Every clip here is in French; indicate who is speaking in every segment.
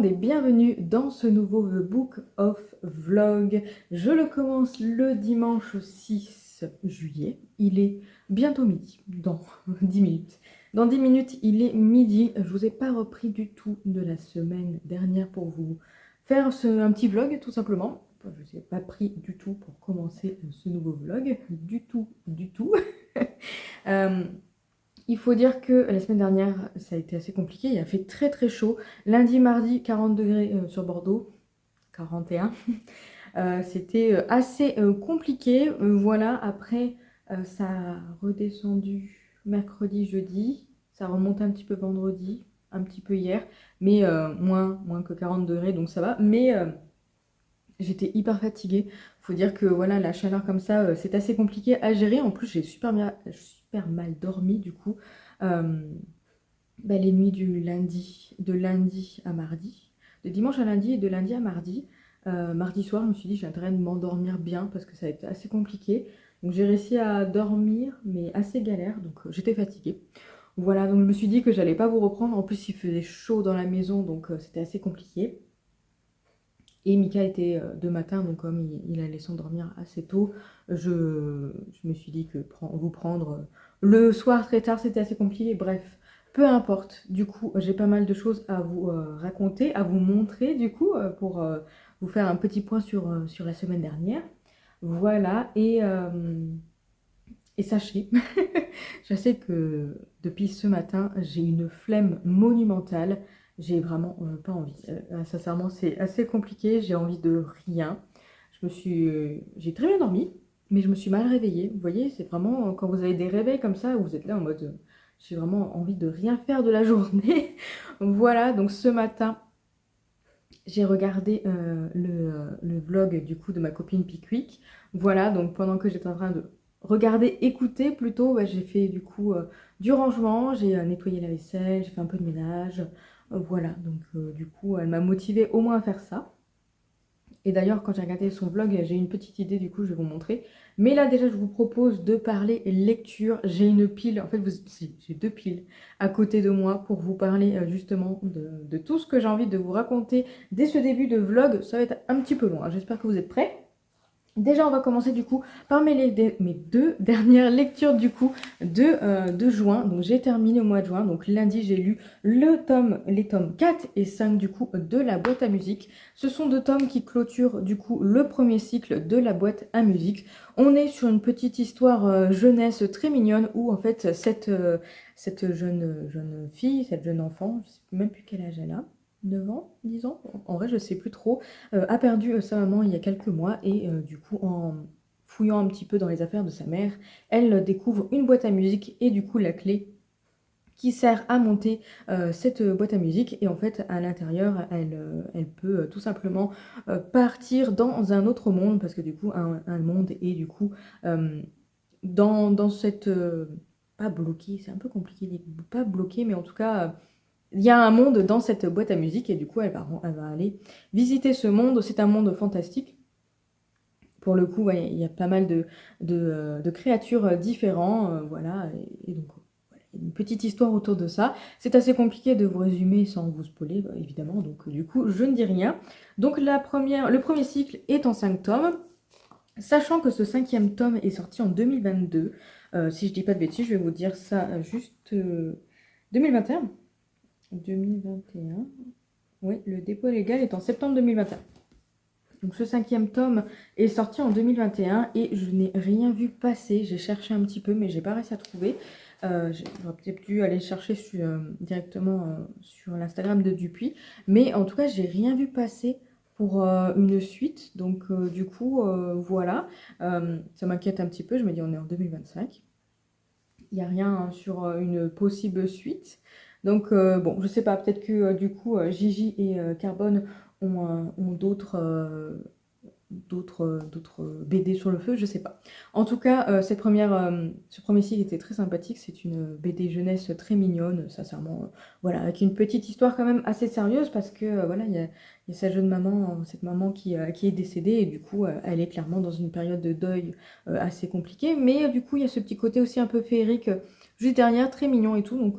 Speaker 1: monde et bienvenue dans ce nouveau The Book of Vlog. Je le commence le dimanche 6 juillet. Il est bientôt midi, dans 10 minutes. Dans 10 minutes, il est midi. Je vous ai pas repris du tout de la semaine dernière pour vous faire un petit vlog tout simplement. Je ne vous ai pas pris du tout pour commencer ce nouveau vlog. Du tout, du tout. Il faut dire que la semaine dernière, ça a été assez compliqué. Il a fait très très chaud. Lundi, mardi, 40 degrés sur Bordeaux. 41. C'était assez compliqué. Voilà, après, ça a redescendu mercredi, jeudi. Ça remonte un petit peu vendredi, un petit peu hier. Mais moins que 40 degrés, donc ça va. Mais j'étais hyper fatiguée. Faut dire que voilà, la chaleur comme ça, c'est assez compliqué à gérer. En plus, j'ai super mal dormi du coup. Les nuits de lundi à mardi, de dimanche à lundi et de lundi à mardi. Mardi soir, je me suis dit j'ai intérêt de m'endormir bien parce que ça a été assez compliqué. Donc j'ai réussi à dormir, mais assez galère, donc j'étais fatiguée. Voilà, donc je me suis dit que j'allais pas vous reprendre. En plus, il faisait chaud dans la maison, donc c'était assez compliqué. Et Mika était de matin, donc comme il allait s'endormir assez tôt, je me suis dit que vous prendre le soir très tard, c'était assez compliqué. Bref, peu importe. Du coup, j'ai pas mal de choses à vous raconter, à vous montrer, du coup, pour vous faire un petit point sur la semaine dernière. Voilà, et sachez, je sais que depuis ce matin, j'ai une flemme monumentale. J'ai vraiment pas envie. Sincèrement, c'est assez compliqué. J'ai envie de rien. J'ai très bien dormi, mais je me suis mal réveillée. Vous voyez, c'est vraiment quand vous avez des réveils comme ça, où vous êtes là en mode, j'ai vraiment envie de rien faire de la journée. Voilà, donc ce matin, j'ai regardé le vlog du coup de ma copine Pickwick. Voilà, donc pendant que j'étais en train de regarder, écouter plutôt, j'ai fait du coup du rangement, j'ai nettoyé la vaisselle, j'ai fait un peu de ménage. Voilà, donc du coup, elle m'a motivée au moins à faire ça. Et d'ailleurs, quand j'ai regardé son vlog, j'ai une petite idée, du coup, je vais vous montrer. Mais là, déjà, je vous propose de parler lecture. J'ai une pile, en fait, j'ai deux piles à côté de moi pour vous parler justement de tout ce que j'ai envie de vous raconter dès ce début de vlog. Ça va être un petit peu long, hein. J'espère que vous êtes prêts. Déjà, on va commencer du coup par mes deux dernières lectures du coup de juin. Donc, j'ai terminé au mois de juin. Donc, lundi, j'ai lu les tomes 4 et 5 du coup de la boîte à musique. Ce sont deux tomes qui clôturent du coup le premier cycle de la boîte à musique. On est sur une petite histoire jeunesse très mignonne où en fait cette jeune fille, cette jeune enfant, je ne sais même plus quel âge elle a. 9 ans, 10 ans, en vrai je sais plus trop, a perdu sa maman il y a quelques mois et du coup en fouillant un petit peu dans les affaires de sa mère, elle découvre une boîte à musique et du coup la clé qui sert à monter cette boîte à musique et en fait à l'intérieur elle peut tout simplement partir dans un autre monde parce que du coup un monde est du coup dans cette... pas bloqué, c'est un peu compliqué, pas bloqué mais en tout cas... il y a un monde dans cette boîte à musique et du coup, elle va aller visiter ce monde. C'est un monde fantastique. Pour le coup, ouais, il y a pas mal de créatures différentes. Voilà. Et donc, voilà, une petite histoire autour de ça. C'est assez compliqué de vous résumer sans vous spoiler, évidemment. Donc, du coup, je ne dis rien. Donc, le premier cycle est en 5 tomes. Sachant que ce 5e tome est sorti en 2022. Si je dis pas de bêtises, je vais vous dire ça juste 2021. 2021. Oui, le dépôt légal est en septembre 2021. Donc ce 5e tome est sorti en 2021 et je n'ai rien vu passer. J'ai cherché un petit peu mais j'ai pas réussi à trouver. J'aurais peut-être dû aller chercher directement sur l'Instagram de Dupuis. Mais en tout cas, j'ai rien vu passer pour une suite. Donc du coup, voilà. Ça m'inquiète un petit peu. Je me dis on est en 2025. Il n'y a rien sur une possible suite. Donc, bon, je sais pas, peut-être que du coup, Gigi et Carbone ont d'autres BD sur le feu, je sais pas. En tout cas, ce premier cycle était très sympathique. C'est une BD jeunesse très mignonne, sincèrement. Voilà, avec une petite histoire quand même assez sérieuse parce que voilà, il y a sa jeune maman, cette maman qui est décédée et du coup, elle est clairement dans une période de deuil assez compliquée. Mais du coup, il y a ce petit côté aussi un peu féerique juste derrière, très mignon et tout. Donc,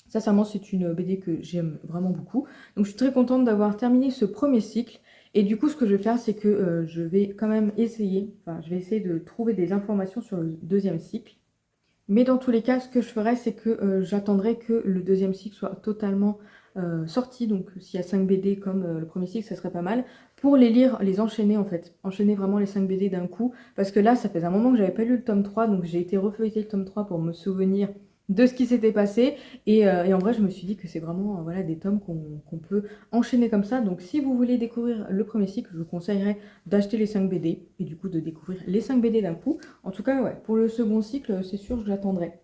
Speaker 1: Sincèrement, c'est une BD que j'aime vraiment beaucoup. Donc je suis très contente d'avoir terminé ce premier cycle. Et du coup, ce que je vais faire, c'est que je vais quand même essayer, enfin, je vais essayer de trouver des informations sur le deuxième cycle. Mais dans tous les cas, ce que je ferai, c'est que j'attendrai que le deuxième cycle soit totalement sorti. Donc s'il y a 5 BD comme le premier cycle, ça serait pas mal. Pour les lire, les enchaîner en fait. Enchaîner vraiment les 5 BD d'un coup. Parce que là, ça faisait un moment que j'avais pas lu le tome 3. Donc j'ai été refeuilleter le tome 3 pour me souvenir de ce qui s'était passé. Et en vrai, je me suis dit que c'est vraiment voilà, des tomes qu'on peut enchaîner comme ça. Donc si vous voulez découvrir le premier cycle, je vous conseillerais d'acheter les 5 BD. Et du coup de découvrir les 5 BD d'un coup. En tout cas, ouais, pour le second cycle, c'est sûr, je l'attendrai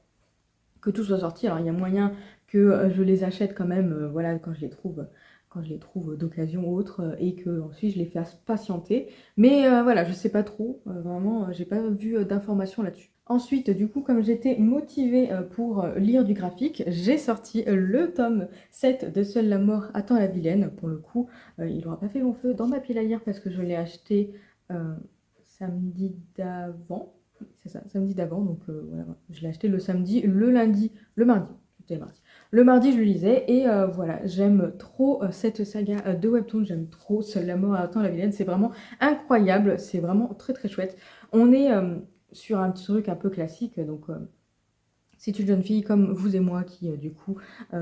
Speaker 1: que tout soit sorti. Alors, il y a moyen que je les achète quand même, voilà, quand je les trouve d'occasion ou autre, et que ensuite je les fasse patienter. Mais voilà, je sais pas trop, vraiment, j'ai pas vu d'informations là-dessus. Ensuite, du coup, comme j'étais motivée pour lire du graphique, j'ai sorti le tome 7 de Seule la mort attend la vilaine. Pour le coup, il n'aura pas fait long feu dans ma pile à lire parce que je l'ai acheté samedi d'avant. C'est ça, samedi d'avant. Donc voilà, je l'ai acheté le samedi, le lundi, le mardi. C'était le mardi. Le mardi, je le lisais et voilà, j'aime trop cette saga de Webtoon. J'aime trop Seule la mort attend la vilaine. C'est vraiment incroyable. C'est vraiment très très chouette. On est sur un truc un peu classique. Donc c'est une jeune fille comme vous et moi qui du coup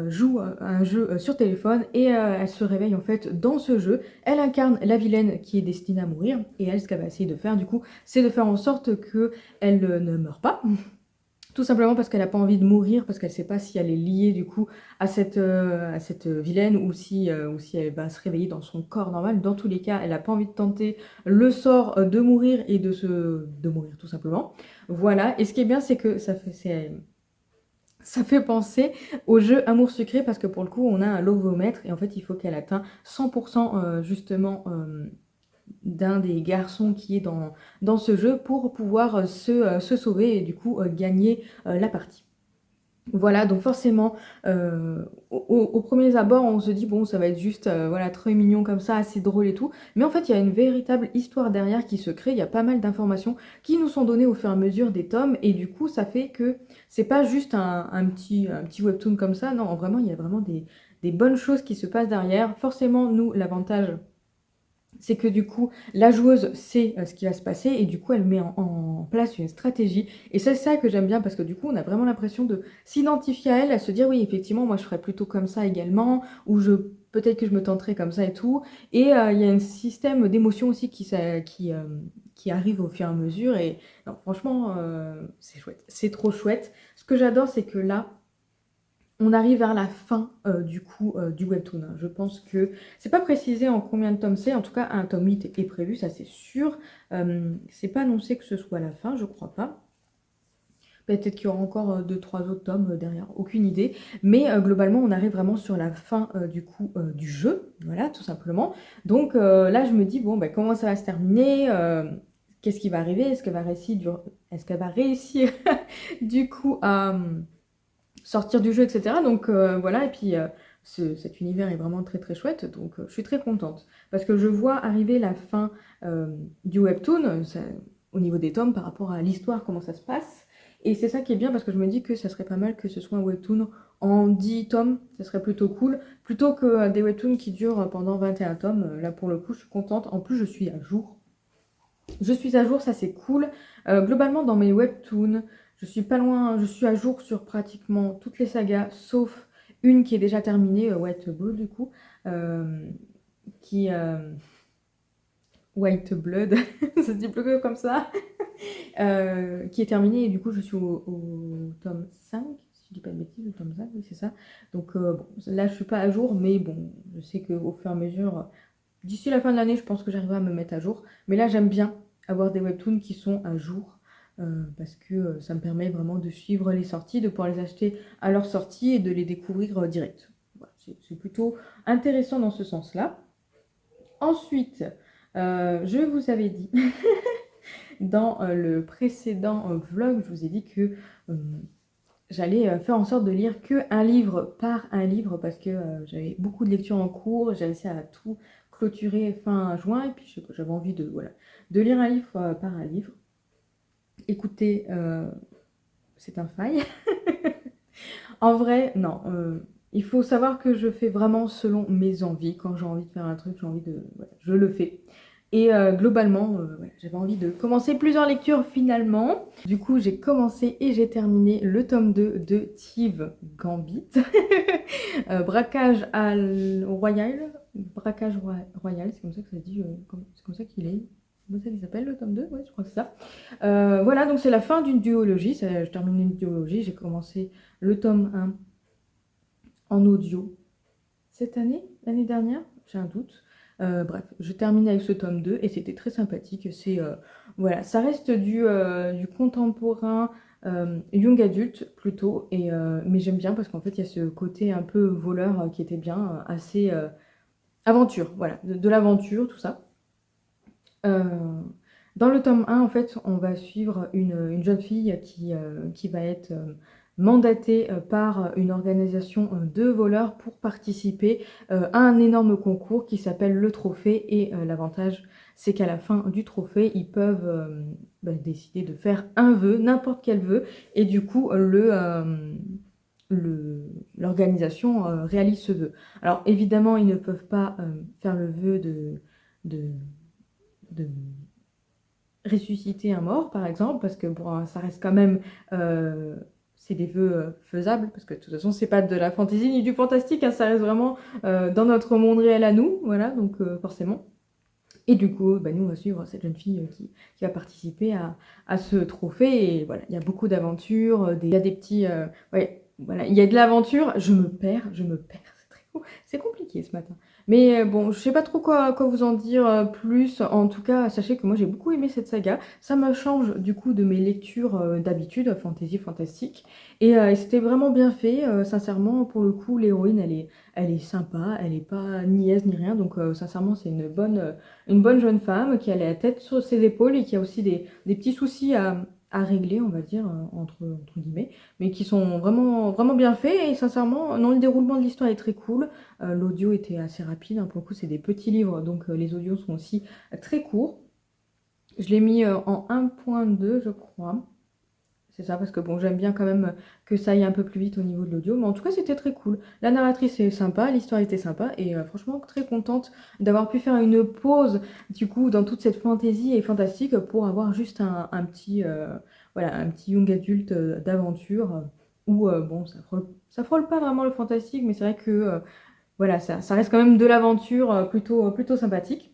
Speaker 1: joue à un jeu sur téléphone et elle se réveille en fait dans ce jeu. Elle incarne la vilaine qui est destinée à mourir et elle, ce qu'elle va essayer de faire du coup, c'est de faire en sorte qu'elle ne meure pas. Tout simplement parce qu'elle n'a pas envie de mourir, parce qu'elle ne sait pas si elle est liée du coup à cette vilaine ou si elle va se réveiller dans son corps normal. Dans tous les cas, elle n'a pas envie de tenter le sort de mourir et de mourir tout simplement. Voilà, et ce qui est bien, c'est que ça fait penser au jeu Amour Secret parce que pour le coup, on a un lovomètre et en fait, il faut qu'elle atteigne 100% justement d'un des garçons qui est dans ce jeu pour pouvoir se sauver et du coup gagner la partie. Voilà, donc forcément, au premier abord, on se dit, bon, ça va être juste, voilà, très mignon comme ça, assez drôle et tout. Mais en fait, il y a une véritable histoire derrière qui se crée. Il y a pas mal d'informations qui nous sont données au fur et à mesure des tomes. Et du coup, ça fait que c'est pas juste un petit webtoon comme ça. Non, vraiment, il y a vraiment des bonnes choses qui se passent derrière. Forcément, nous, l'avantage c'est que du coup, la joueuse sait ce qui va se passer et du coup, elle met en place une stratégie. Et c'est ça que j'aime bien parce que du coup, on a vraiment l'impression de s'identifier à elle, à se dire oui, effectivement, moi je ferais plutôt comme ça également, ou peut-être que je me tenterais comme ça et tout. Et il y a un système d'émotion aussi qui arrive au fur et à mesure. Et non, franchement, c'est chouette. C'est trop chouette. Ce que j'adore, c'est que là, on arrive vers la fin du coup du webtoon. Je pense que c'est pas précisé en combien de tomes c'est. En tout cas, un tome 8 est prévu, ça c'est sûr. C'est pas annoncé que ce soit la fin, je crois pas. Peut-être qu'il y aura encore 2-3 autres tomes derrière, aucune idée. Mais globalement, on arrive vraiment sur la fin du coup du jeu, voilà, tout simplement. Donc là, je me dis, bon, bah, comment ça va se terminer qu'est-ce qui va arriver? Est-ce qu'elle va réussir du coup à sortir du jeu, etc. Donc voilà, et puis cet univers est vraiment très très chouette, donc je suis très contente. Parce que je vois arriver la fin du webtoon, au niveau des tomes, par rapport à l'histoire, comment ça se passe. Et c'est ça qui est bien, parce que je me dis que ça serait pas mal que ce soit un webtoon en 10 tomes, ça serait plutôt cool, plutôt que des webtoons qui durent pendant 21 tomes. Là, pour le coup, je suis contente. En plus, je suis à jour. Je suis à jour, ça c'est cool. Globalement, dans mes webtoons, je suis pas loin, je suis à jour sur pratiquement toutes les sagas, sauf une qui est déjà terminée, White Blood du coup, euh, qui... White Blood, ça se dit plus que comme ça, qui est terminée et du coup je suis au tome 5, si je dis pas de bêtises, au tome 5, oui c'est ça. Donc bon, là je suis pas à jour, mais bon, je sais qu'au fur et à mesure, d'ici la fin de l'année, je pense que j'arriverai à me mettre à jour. Mais là j'aime bien avoir des webtoons qui sont à jour, parce que ça me permet vraiment de suivre les sorties, de pouvoir les acheter à leur sortie et de les découvrir direct. Voilà, c'est plutôt intéressant dans ce sens-là. Ensuite, je vous avais dit dans le précédent vlog, je vous ai dit que j'allais faire en sorte de lire que un livre par un livre parce que j'avais beaucoup de lectures en cours, j'ai réussi à tout clôturer fin juin et puis j'avais envie voilà, de lire un livre par un livre. Écoutez, c'est un fail. En vrai, non, Il faut savoir que je fais vraiment selon mes envies. Quand j'ai envie de faire un truc, j'ai envie de... Voilà, je le fais. Et globalement, voilà, j'avais envie de commencer plusieurs lectures finalement. Du coup, j'ai commencé et j'ai terminé le tome 2 de Tive Gambit. Braquage royal. Braquage royal, c'est comme ça que ça se dit, c'est comme ça qu'il est. Comment ça qu'il s'appelle le tome 2? Ouais, je crois que c'est ça. Voilà, donc c'est la fin d'une duologie. Je termine une duologie. J'ai commencé le tome 1 en audio cette année, l'année dernière, j'ai un doute. Bref, je termine avec ce tome 2 et c'était très sympathique. C'est voilà, ça reste du contemporain young adulte plutôt, mais j'aime bien parce qu'en fait il y a ce côté un peu voleur qui était bien, assez aventure, voilà, de l'aventure, tout ça. Dans le tome 1, en fait, on va suivre une jeune fille qui va être mandatée par une organisation de voleurs pour participer à un énorme concours qui s'appelle le Trophée. Et l'avantage, c'est qu'à la fin du trophée, ils peuvent décider de faire un vœu, n'importe quel vœu, et du coup, l'organisation réalise ce vœu. Alors évidemment, ils ne peuvent pas faire le vœu de ressusciter un mort, par exemple, parce que bon, ça reste quand même... c'est des vœux faisables, parce que de toute façon, c'est pas de la fantaisie ni du fantastique, hein, ça reste vraiment dans notre monde réel à nous, voilà, donc forcément. Et du coup, bah, nous, on va suivre cette jeune fille qui va participer à ce trophée, et voilà, il y a beaucoup d'aventures, il y a des petits... ouais, voilà, il y a de l'aventure, je me perds, c'est très cool, c'est compliqué ce matin. Mais bon, je sais pas trop quoi vous en dire plus. En tout cas, sachez que moi j'ai beaucoup aimé cette saga. Ça me change du coup de mes lectures d'habitude, fantasy, fantastique. Et c'était vraiment bien fait. Sincèrement, pour le coup, l'héroïne, elle est sympa. Elle est pas niaise ni rien. Donc sincèrement, c'est une bonne jeune femme qui a la tête sur ses épaules et qui a aussi des petits soucis à régler, on va dire, entre guillemets, mais qui sont vraiment, vraiment bien faits. Et sincèrement, non, le déroulement de l'histoire est très cool. L'audio était assez rapide, hein. Pour le coup, c'est des petits livres, donc les audios sont aussi très courts. Je l'ai mis en 1.2, je crois. C'est ça, parce que bon, j'aime bien quand même que ça aille un peu plus vite au niveau de l'audio. Mais en tout cas, c'était très cool. La narratrice est sympa, l'histoire était sympa. Et franchement, très contente d'avoir pu faire une pause, du coup, dans toute cette fantaisie et fantastique pour avoir juste un petit, voilà, un petit young adulte d'aventure où, bon, ça frôle pas vraiment le fantastique, mais c'est vrai que, voilà, ça reste quand même de l'aventure plutôt sympathique.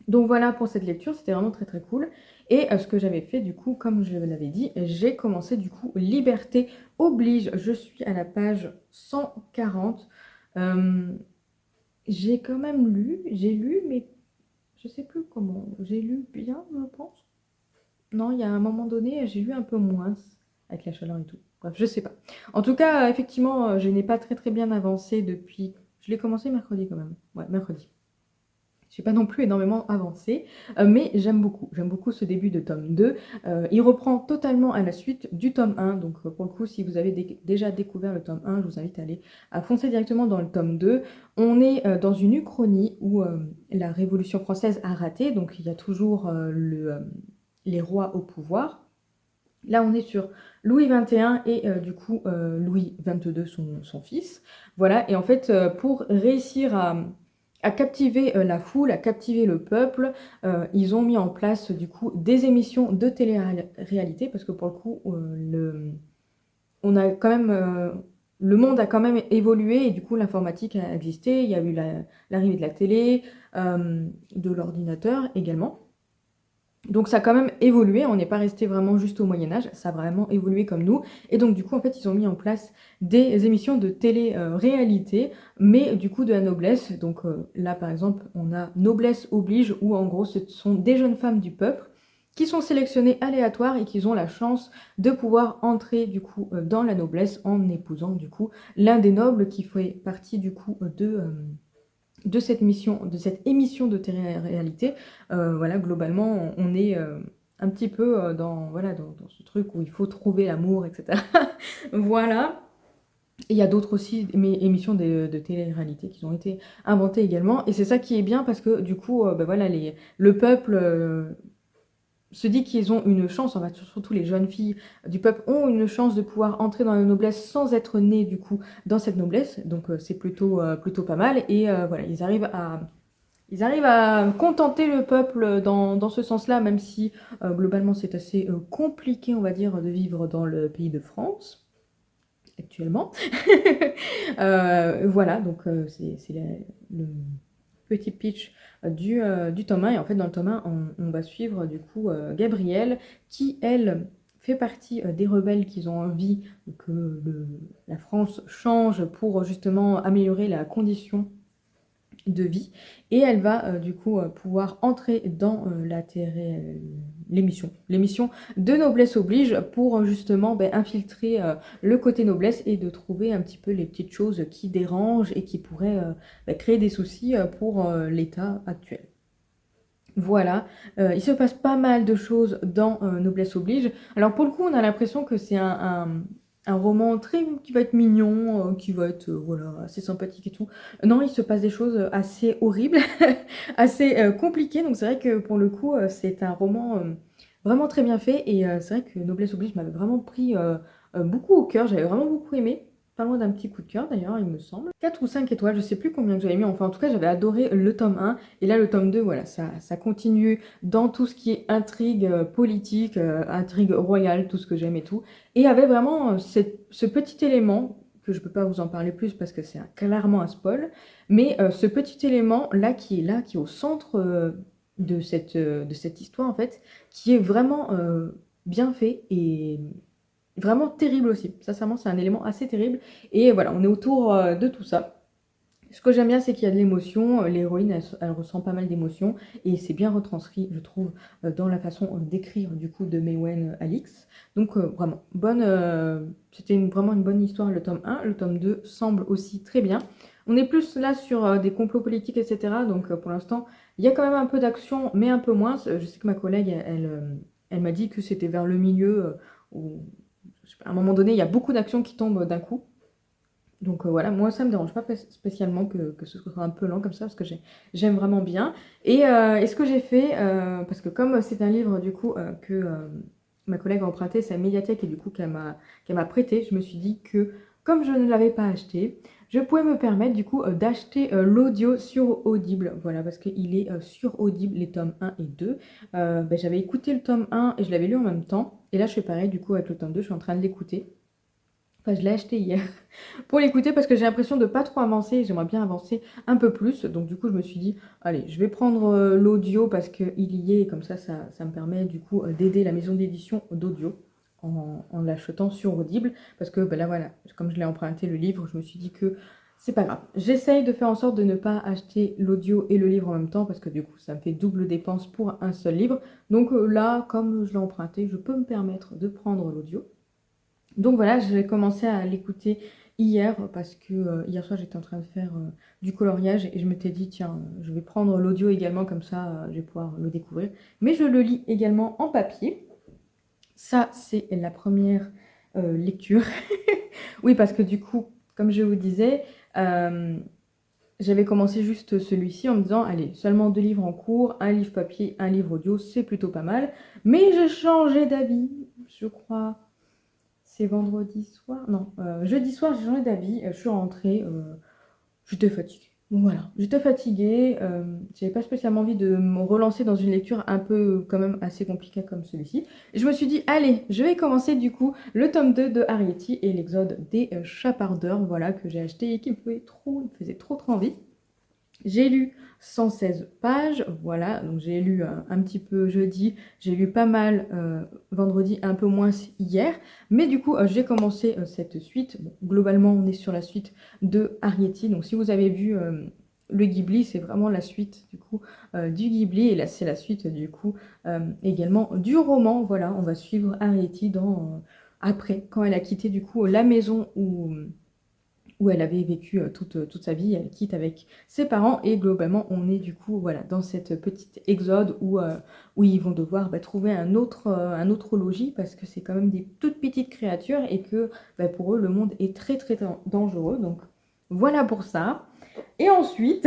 Speaker 1: Donc voilà pour cette lecture, c'était vraiment très très cool. Et ce que j'avais fait du coup, comme je l'avais dit, j'ai commencé du coup Liberté oblige. Je suis à la page 140. J'ai quand même lu, mais je sais plus comment. J'ai lu bien, je pense. Non, il y a un moment donné, j'ai lu un peu moins avec la chaleur et tout. Bref, je sais pas. En tout cas, effectivement, je n'ai pas très très bien avancé depuis... Je l'ai commencé mercredi quand même. Ouais, mercredi. J'ai pas non plus énormément avancé, mais j'aime beaucoup ce début de tome 2. Il reprend totalement à la suite du tome 1, donc pour le coup, si vous avez déjà découvert le tome 1, je vous invite à foncer directement dans le tome 2. On est dans une uchronie où la Révolution française a raté, donc il y a toujours les rois au pouvoir. Là, on est sur Louis XXI et du coup Louis XXII, son fils. Voilà, et en fait, pour réussir à captiver la foule, à captiver le peuple, ils ont mis en place du coup des émissions de télé-réalité parce que pour le coup, on a quand même, le monde a quand même évolué et du coup l'informatique a existé. Il y a eu l'arrivée de la télé, de l'ordinateur également. Donc ça a quand même évolué, on n'est pas resté vraiment juste au Moyen-Âge, ça a vraiment évolué comme nous. Et donc du coup, en fait, ils ont mis en place des émissions de télé-réalité, mais du coup de la noblesse. Donc là, par exemple, on a Noblesse oblige, où en gros, ce sont des jeunes femmes du peuple qui sont sélectionnées aléatoires et qui ont la chance de pouvoir entrer du coup dans la noblesse en épousant du coup l'un des nobles qui fait partie du coup de cette émission de télé-réalité. Voilà, globalement, on est un petit peu dans ce truc où il faut trouver l'amour, etc. Voilà. Et il y a d'autres aussi émissions de télé-réalité qui ont été inventées également. Et c'est ça qui est bien parce que du coup, voilà, le peuple se dit qu'ils ont une chance, en fait, surtout les jeunes filles du peuple ont une chance de pouvoir entrer dans la noblesse sans être nées du coup dans cette noblesse, donc c'est plutôt pas mal, et voilà, ils arrivent à contenter le peuple dans ce sens-là, même si globalement c'est assez compliqué, on va dire, de vivre dans le pays de France actuellement. Voilà, donc c'est le petit pitch du tome 1. Et en fait, dans le tome 1, on va suivre du coup Gabrielle, qui, elle, fait partie des rebelles qui ont envie que la France change pour justement améliorer la condition de vie. Et elle va du coup pouvoir entrer dans l'émission de Noblesse Oblige pour justement infiltrer le côté noblesse et de trouver un petit peu les petites choses qui dérangent et qui pourraient créer des soucis pour l'état actuel. Voilà, il se passe pas mal de choses dans Noblesse Oblige. Alors pour le coup, on a l'impression que c'est un roman qui va être mignon, qui va être voilà, assez sympathique et tout. Non, il se passe des choses assez horribles, assez compliquées. Donc c'est vrai que pour le coup, c'est un roman vraiment très bien fait. Et c'est vrai que Noblesse Oblige m'avait vraiment pris beaucoup au cœur. J'avais vraiment beaucoup aimé. Pas loin d'un petit coup de cœur d'ailleurs, il me semble. 4 ou 5 étoiles, je sais plus combien que j'avais mis. Enfin, en tout cas, j'avais adoré le tome 1. Et là, le tome 2, voilà, ça continue dans tout ce qui est intrigue politique, intrigue royale, tout ce que j'aime et tout. Et avait vraiment ce petit élément, que je peux pas vous en parler plus parce que c'est clairement un spoil, mais ce petit élément là, qui est au centre de cette histoire, en fait, qui est vraiment bien fait et vraiment terrible aussi. Sincèrement, c'est un élément assez terrible. Et voilà, on est autour de tout ça. Ce que j'aime bien, c'est qu'il y a de l'émotion. L'héroïne, elle ressent pas mal d'émotions. Et c'est bien retranscrit, je trouve, dans la façon d'écrire, du coup, de Maïwenn Alix. Donc, vraiment, c'était vraiment une bonne histoire, le tome 1. Le tome 2 semble aussi très bien. On est plus là sur des complots politiques, etc. Donc, pour l'instant, il y a quand même un peu d'action, mais un peu moins. Je sais que ma collègue, elle m'a dit que c'était vers le milieu où à un moment donné, il y a beaucoup d'actions qui tombent d'un coup. Donc voilà, moi ça me dérange pas spécialement que ce soit un peu lent comme ça, parce que j'aime vraiment bien. Et ce que j'ai fait, parce que comme c'est un livre du coup que ma collègue a emprunté sa médiathèque et du coup qu'elle m'a prêté, je me suis dit que comme je ne l'avais pas acheté, je pouvais me permettre du coup d'acheter l'audio sur Audible. Voilà, parce qu'il est sur Audible, les tomes 1 et 2. J'avais écouté le tome 1 et je l'avais lu en même temps. Et là je fais pareil du coup avec le tome 2, je suis en train de l'écouter. Enfin, je l'ai acheté hier pour l'écouter parce que j'ai l'impression de pas trop avancer. J'aimerais bien avancer un peu plus. Donc du coup, je me suis dit, allez, je vais prendre l'audio parce qu'il y est. Comme ça me permet du coup d'aider la maison d'édition d'audio en l'achetant sur Audible. Parce que là, voilà, comme je l'ai emprunté le livre, je me suis dit que c'est pas grave. J'essaye de faire en sorte de ne pas acheter l'audio et le livre en même temps parce que du coup, ça me fait double dépense pour un seul livre. Donc là, comme je l'ai emprunté, je peux me permettre de prendre l'audio. Donc voilà, j'ai commencé à l'écouter hier parce que hier soir j'étais en train de faire du coloriage et je m'étais dit tiens, je vais prendre l'audio également comme ça je vais pouvoir le découvrir. Mais je le lis également en papier. Ça c'est la première lecture. Oui, parce que du coup, comme je vous disais, j'avais commencé juste celui-ci en me disant allez, seulement 2 livres en cours, un livre papier, un livre audio, c'est plutôt pas mal. Mais j'ai changé d'avis, je crois. C'est vendredi soir, non, jeudi soir, j'ai changé d'avis, je suis rentrée, j'étais fatiguée. Donc voilà, j'étais fatiguée, j'avais pas spécialement envie de me relancer dans une lecture un peu quand même assez compliquée comme celui-ci. Et je me suis dit, allez, je vais commencer du coup le tome 2 de Arrietty et l'exode des chapardeurs, voilà, que j'ai acheté et qui me faisait trop envie. J'ai lu 116 pages, voilà, donc j'ai lu un petit peu jeudi, j'ai lu pas mal vendredi, un peu moins hier, mais du coup j'ai commencé cette suite. Bon, globalement on est sur la suite de Arrietty, donc si vous avez vu le Ghibli, c'est vraiment la suite du coup du Ghibli, et là c'est la suite du coup également du roman, voilà, on va suivre Arrietty après, quand elle a quitté du coup la maison où elle avait vécu toute sa vie, elle quitte avec ses parents et globalement on est du coup voilà, dans cette petite exode où ils vont devoir trouver un autre logis parce que c'est quand même des toutes petites créatures et que pour eux le monde est très dangereux, donc voilà pour ça. Et ensuite,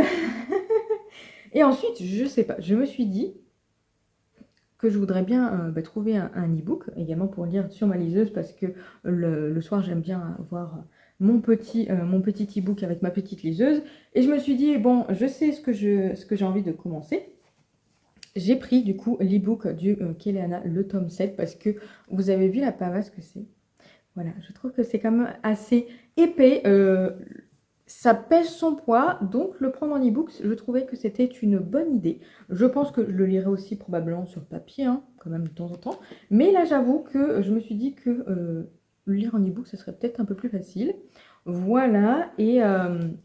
Speaker 1: je sais pas, je me suis dit que je voudrais bien trouver un e-book également pour lire sur ma liseuse parce que le soir j'aime bien avoir mon petit e-book avec ma petite liseuse. Et je me suis dit, bon, je sais ce que j'ai envie de commencer. J'ai pris du coup l'e-book du Keleana, le tome 7, parce que vous avez vu la pavasse que c'est. Voilà, je trouve que c'est quand même assez épais. Ça pèse son poids, donc le prendre en e-book, je trouvais que c'était une bonne idée. Je pense que je le lirai aussi probablement sur papier, hein, quand même de temps en temps. Mais là, j'avoue que je me suis dit que le lire en e-book, ce serait peut-être un peu plus facile. Voilà, et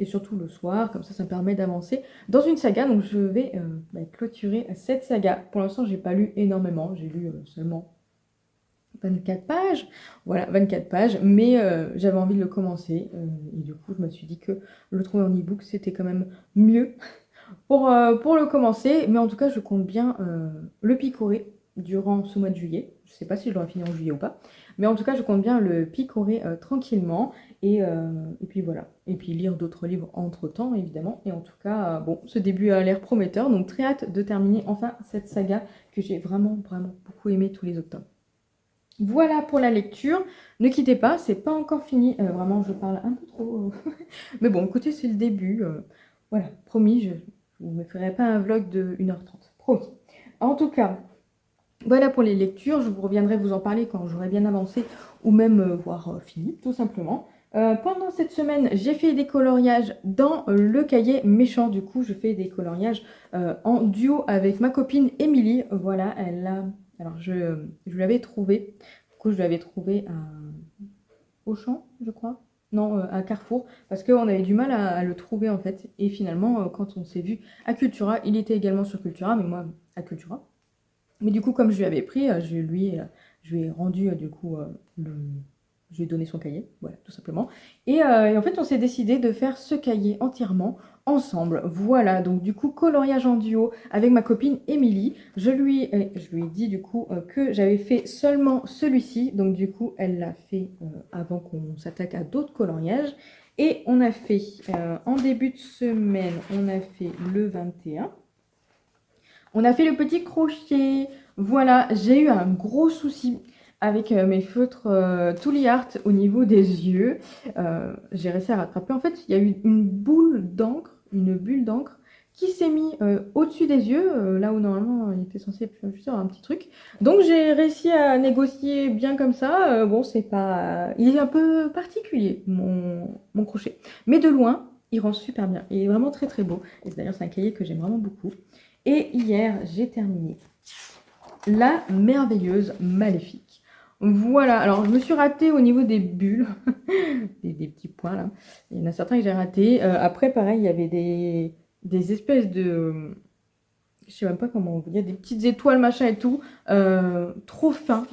Speaker 1: surtout le soir, comme ça me permet d'avancer dans une saga. Donc je vais clôturer cette saga. Pour l'instant, j'ai pas lu énormément, j'ai lu seulement 24 pages, voilà, 24 pages, mais j'avais envie de le commencer, et du coup, je me suis dit que le trouver en e-book, c'était quand même mieux pour le commencer, mais en tout cas, je compte bien le picorer durant ce mois de juillet. Je ne sais pas si je l'aurai fini en juillet ou pas, mais en tout cas, je compte bien le picorer tranquillement, et puis voilà, et puis lire d'autres livres entre-temps, évidemment, et en tout cas, bon, ce début a l'air prometteur, donc très hâte de terminer enfin cette saga que j'ai vraiment, vraiment beaucoup aimé tous les octobre. Voilà pour la lecture. Ne quittez pas, c'est pas encore fini. Vraiment, je parle un peu trop. Mais bon, écoutez, c'est le début. Voilà, promis, je ne me ferai pas un vlog de 1h30. Promis. En tout cas, voilà pour les lectures. Je vous reviendrai vous en parler quand j'aurai bien avancé ou même voire fini, tout simplement. Pendant cette semaine, j'ai fait des coloriages dans le cahier méchant. Du coup, je fais des coloriages en duo avec ma copine Émilie. Voilà, elle a... Alors, je l'avais trouvé. Du coup, je l'avais trouvé à Auchan, je crois. Non, à Carrefour. Parce qu'on avait du mal à le trouver, en fait. Et finalement, quand on s'est vu à Cultura, il était également sur Cultura, mais moi, à Cultura. Mais du coup, comme je lui avais pris, je lui ai rendu, du coup, je lui ai donné son cahier, voilà, tout simplement. Et en fait, on s'est décidé de faire ce cahier entièrement ensemble. Voilà, donc du coup, coloriage en duo avec ma copine Émilie. Je lui ai dit du coup que j'avais fait seulement celui-ci. Donc du coup, elle l'a fait avant qu'on s'attaque à d'autres coloriages. Et on a fait, en début de semaine, on a fait le 21. On a fait le petit crochet. Voilà, j'ai eu un gros souci avec mes feutres Tooly Art au niveau des yeux. J'ai réussi à rattraper. En fait, il y a eu une bulle d'encre qui s'est mise au-dessus des yeux, là où normalement il était censé juste avoir un petit truc. Donc j'ai réussi à négocier bien comme ça. Bon, c'est pas... il est un peu particulier, mon crochet. Mais de loin, il rend super bien. Il est vraiment très très beau. Et d'ailleurs, c'est un cahier que j'aime vraiment beaucoup. Et hier, j'ai terminé la merveilleuse Maléfique. Voilà, alors je me suis ratée au niveau des bulles, des petits points là. Il y en a certains que j'ai ratés. Après, pareil, il y avait des espèces de... Je sais même pas comment vous dire, des petites étoiles machin et tout. Trop fin,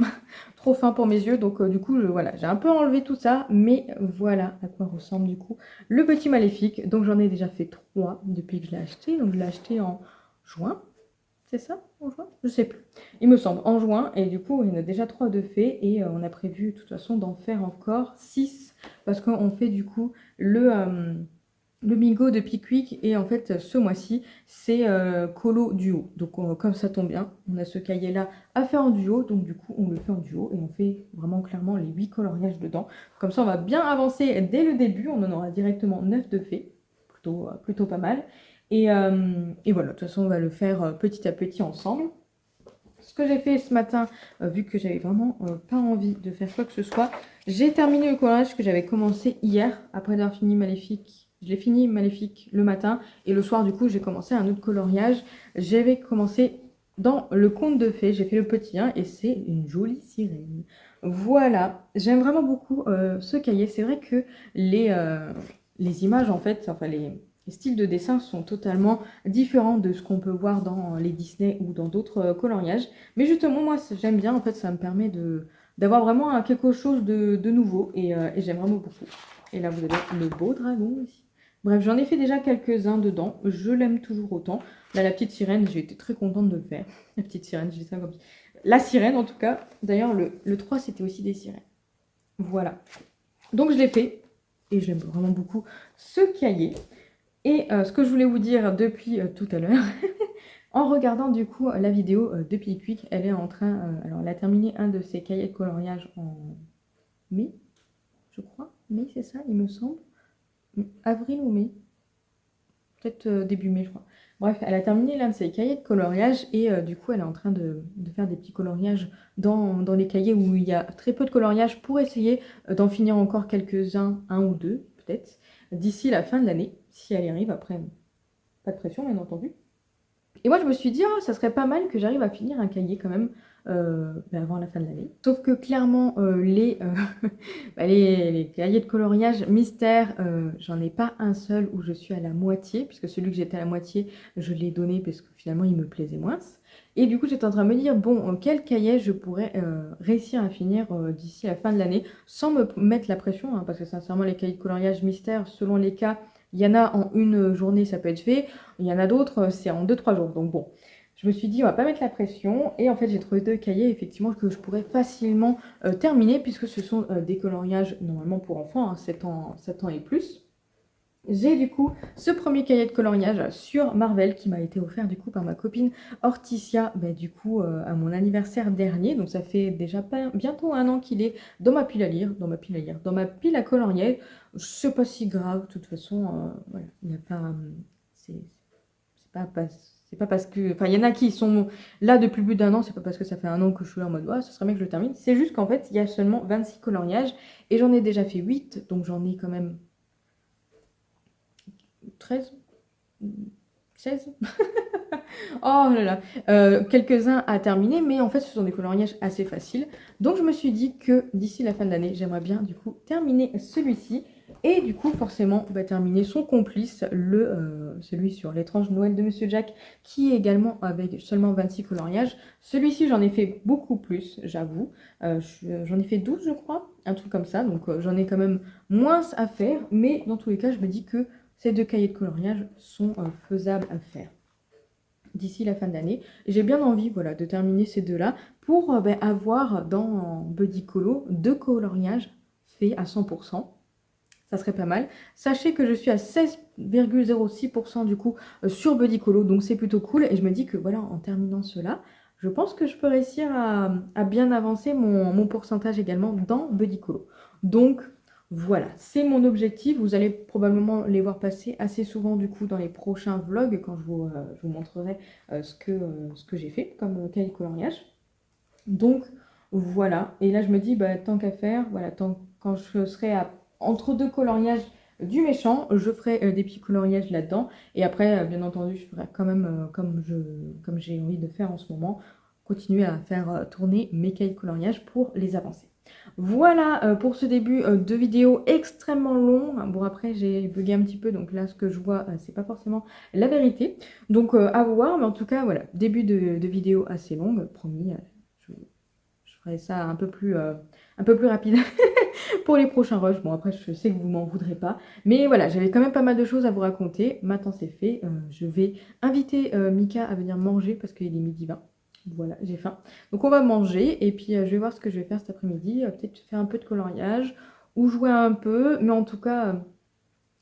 Speaker 1: trop fin pour mes yeux. Donc du coup, voilà, j'ai un peu enlevé tout ça. Mais voilà à quoi ressemble du coup le petit Maléfique. Donc j'en ai déjà fait 3 depuis que je l'ai acheté. Donc je l'ai acheté en juin, c'est ça, en juin? Je sais plus. Il me semble, en juin, et du coup, il y en a déjà 3 de faits, et on a prévu de toute façon d'en faire encore 6, parce qu'on fait du coup le bingo de Pickwick, et en fait, ce mois-ci, c'est colo duo. Donc, comme ça tombe bien, on a ce cahier-là à faire en duo, donc du coup, on le fait en duo, et on fait vraiment clairement les 8 coloriages dedans. Comme ça, on va bien avancer dès le début, on en aura directement 9 de faits, plutôt pas mal. Et voilà, de toute façon, on va le faire petit à petit ensemble. Ce que j'ai fait ce matin, vu que j'avais vraiment pas envie de faire quoi que ce soit, j'ai terminé le coloriage que j'avais commencé hier, après avoir fini Maléfique. Je l'ai fini Maléfique le matin, et le soir, du coup, j'ai commencé un autre coloriage. J'avais commencé dans le conte de fées, j'ai fait le petit 1, et c'est une jolie sirène. Voilà, j'aime vraiment beaucoup ce cahier. C'est vrai que les images, en fait, enfin les styles de dessin sont totalement différents de ce qu'on peut voir dans les Disney ou dans d'autres coloriages. Mais justement, moi, j'aime bien. En fait, ça me permet d'avoir vraiment quelque chose de nouveau. Et j'aime vraiment beaucoup. Et là, vous avez le beau dragon ici. Bref, j'en ai fait déjà quelques-uns dedans. Je l'aime toujours autant. Là, la petite sirène, j'ai été très contente de le faire. La petite sirène, je dis ça comme ça. La sirène, en tout cas. D'ailleurs, le 3, c'était aussi des sirènes. Voilà. Donc, je l'ai fait. Et j'aime vraiment beaucoup ce cahier. Et ce que je voulais vous dire depuis tout à l'heure, En regardant du coup la vidéo de Pickwick, elle est en train, alors elle a terminé un de ses cahiers de coloriage en mai, je crois. Mai, c'est ça, il me semble. Avril ou mai, peut-être début mai, je crois. Bref, elle a terminé l'un de ses cahiers de coloriage et du coup, elle est en train de faire des petits coloriages dans les cahiers où il y a très peu de coloriage pour essayer d'en finir encore quelques-uns, un ou deux peut-être, d'ici la fin de l'année, si elle y arrive. Après, pas de pression, bien entendu. Et moi, je me suis dit, oh, ça serait pas mal que j'arrive à finir un cahier quand même avant la fin de l'année. Sauf que clairement, bah, les cahiers de coloriage mystère, j'en ai pas un seul où je suis à la moitié, puisque celui que j'étais à la moitié, je l'ai donné parce que finalement, il me plaisait moins. Et du coup, j'étais en train de me dire, bon, quel cahier je pourrais réussir à finir d'ici la fin de l'année, sans me mettre la pression, hein, parce que sincèrement, les cahiers de coloriage mystère, selon les cas, il y en a en une journée, ça peut être fait. Il y en a d'autres, c'est en 2-3 jours. Donc bon, je me suis dit, on va pas mettre la pression. Et en fait, j'ai trouvé 2 cahiers, effectivement, que je pourrais facilement terminer, puisque ce sont des coloriages, normalement pour enfants, hein, 7 ans et plus. J'ai du coup ce premier cahier de coloriage sur Marvel qui m'a été offert du coup par ma copine Horticia, du coup à mon anniversaire dernier. Donc ça fait déjà bientôt un an qu'il est dans ma pile à lire, dans ma pile à colorier. C'est pas si grave, de toute façon, voilà, il n'y a pas... c'est pas parce que... Enfin, il y en a qui sont là depuis plus d'1 an, c'est pas parce que ça fait 1 an que je suis là en mode, ce serait bien que je le termine. C'est juste qu'en fait, il y a seulement 26 coloriages et j'en ai déjà fait 8, donc j'en ai quand même 13, 16. Oh là là, quelques-uns à terminer, mais en fait ce sont des coloriages assez faciles. Donc je me suis dit que d'ici la fin de l'année, j'aimerais bien du coup terminer celui-ci. Et du coup forcément terminer son complice, celui sur l'étrange Noël de Monsieur Jack, qui est également avec seulement 26 coloriages. Celui-ci j'en ai fait beaucoup plus, j'avoue. J'en ai fait 12 je crois, un truc comme ça. Donc j'en ai quand même moins à faire, mais dans tous les cas je me dis que ces 2 cahiers de coloriage sont faisables à faire d'ici la fin de l'année. J'ai bien envie de terminer ces 2-là pour avoir dans Buddy Colo 2 coloriages faits à 100%. Ça serait pas mal. Sachez que je suis à 16,06% du coup sur Buddy Colo, donc c'est plutôt cool. Et je me dis que voilà, en terminant cela, je pense que je peux réussir à bien avancer mon pourcentage également dans Buddy Colo. Donc voilà, c'est mon objectif. Vous allez probablement les voir passer assez souvent du coup dans les prochains vlogs quand je vous montrerai ce que j'ai fait comme cahier de coloriage. Donc voilà, et là je me dis tant qu'à faire, voilà, quand je serai entre 2 coloriages du méchant, je ferai des petits coloriages là-dedans. Et après, bien entendu, je ferai quand même comme j'ai envie de faire en ce moment, continuer à faire tourner mes cahiers de coloriage pour les avancer. Voilà pour ce début de vidéo extrêmement long. Bon après j'ai bugué un petit peu, donc là ce que je vois c'est pas forcément la vérité. Donc à voir, mais en tout cas voilà, début de vidéo assez longue, promis, je ferai ça un peu plus rapide pour les prochains rushs. Bon après je sais que vous m'en voudrez pas, mais voilà, j'avais quand même pas mal de choses à vous raconter. Maintenant c'est fait, je vais inviter Mika à venir manger parce qu'il est midi 20. Voilà, j'ai faim. Donc on va manger et puis je vais voir ce que je vais faire cet après-midi. Peut-être faire un peu de coloriage ou jouer un peu. Mais en tout cas,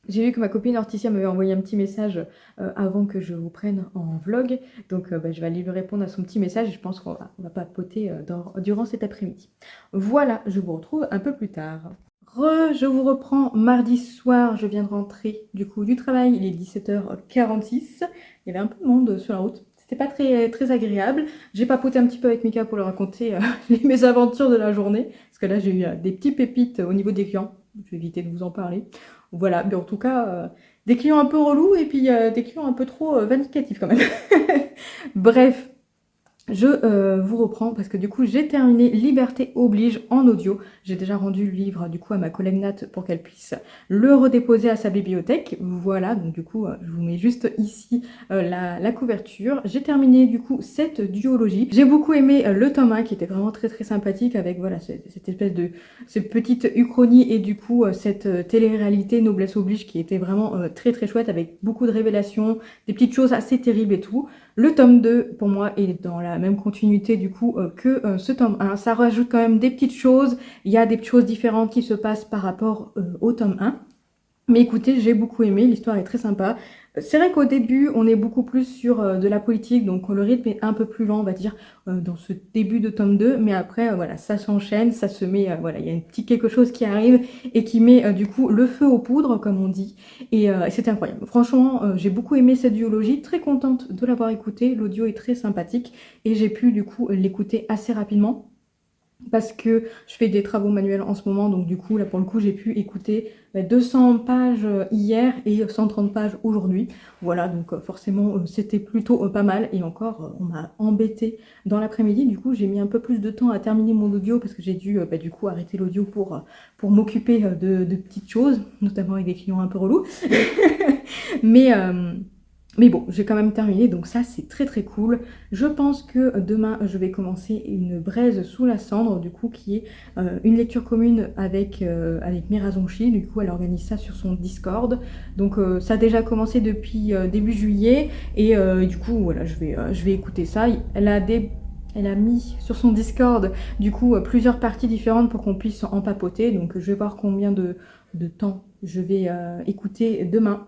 Speaker 1: j'ai vu que ma copine Horticia m'avait envoyé un petit message avant que je vous prenne en vlog. Donc je vais aller lui répondre à son petit message et je pense qu'on va papoter durant cet après-midi. Voilà, je vous retrouve un peu plus tard. Je vous reprends mardi soir. Je viens de rentrer du coup du travail. Il est 17h46. Il y avait un peu de monde sur la route. C'était pas très agréable. J'ai papoté un petit peu avec Mika pour lui raconter mes aventures de la journée. Parce que là, j'ai eu des petits pépites au niveau des clients. Je vais éviter de vous en parler. Voilà, mais en tout cas, des clients un peu relous et puis des clients un peu trop vindicatifs quand même. Bref. Je vous reprends parce que du coup j'ai terminé Liberté oblige en audio. J'ai déjà rendu le livre du coup à ma collègue Nat pour qu'elle puisse le redéposer à sa bibliothèque. Voilà, donc du coup je vous mets juste ici la couverture. J'ai terminé du coup cette duologie. J'ai beaucoup aimé le tome 1 qui était vraiment très sympathique avec voilà cette espèce de cette petite uchronie et du coup cette télé-réalité Noblesse oblige qui était vraiment très chouette avec beaucoup de révélations, des petites choses assez terribles et tout. Le tome 2, pour moi, est dans la même continuité du coup que ce tome 1. Ça rajoute quand même des petites choses. Il y a des choses différentes qui se passent par rapport au tome 1. Mais écoutez, j'ai beaucoup aimé, l'histoire est très sympa. C'est vrai qu'au début, on est beaucoup plus sur de la politique, donc le rythme est un peu plus lent, on va dire, dans ce début de tome 2, mais après, voilà, ça s'enchaîne, ça se met, voilà, il y a un petit quelque chose qui arrive et qui met du coup le feu aux poudres, comme on dit, et c'est incroyable. Franchement, j'ai beaucoup aimé cette duologie, très contente de l'avoir écoutée, l'audio est très sympathique, et j'ai pu du coup l'écouter assez rapidement. Parce que je fais des travaux manuels en ce moment, donc du coup, là pour le coup, j'ai pu écouter 200 pages hier et 130 pages aujourd'hui. Voilà, donc forcément, c'était plutôt pas mal. Et encore, on m'a embêté dans l'après-midi. Du coup, j'ai mis un peu plus de temps à terminer mon audio parce que j'ai dû du coup arrêter l'audio pour m'occuper de petites choses, notamment avec des clients un peu relous. Mais, mais bon, j'ai quand même terminé, donc ça c'est très très cool. Je pense que demain je vais commencer une braise sous la cendre, du coup qui est une lecture commune avec Mirazonchi. Du coup elle organise ça sur son Discord. Donc ça a déjà commencé depuis début juillet et du coup voilà, je vais écouter ça. Elle a mis sur son Discord du coup plusieurs parties différentes pour qu'on puisse en papoter. Donc je vais voir combien de temps je vais écouter demain.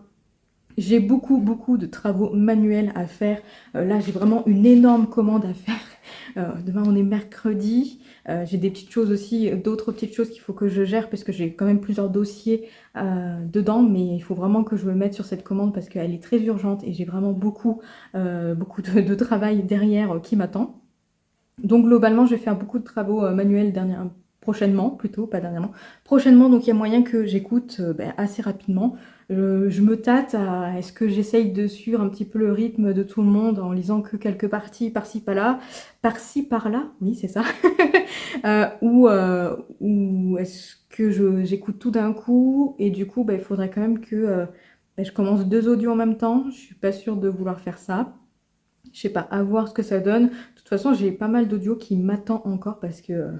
Speaker 1: J'ai beaucoup de travaux manuels à faire. Là, j'ai vraiment une énorme commande à faire. Demain, on est mercredi. J'ai des petites choses aussi, d'autres petites choses qu'il faut que je gère parce que j'ai quand même plusieurs dossiers dedans. Mais il faut vraiment que je me mette sur cette commande parce qu'elle est très urgente et j'ai vraiment beaucoup de travail derrière qui m'attend. Donc globalement, je vais faire beaucoup de travaux manuels prochainement, plutôt, pas dernièrement. Prochainement, donc il y a moyen que j'écoute assez rapidement. Je me tâte à est-ce que j'essaye de suivre un petit peu le rythme de tout le monde en lisant que quelques parties par-ci par-ci par-là, oui c'est ça, ou est-ce que j'écoute tout d'un coup et du coup il faudrait quand même que je commence 2 audios en même temps. Je suis pas sûre de vouloir faire ça. Je sais pas, à voir ce que ça donne. De toute façon, j'ai pas mal d'audio qui m'attend encore parce que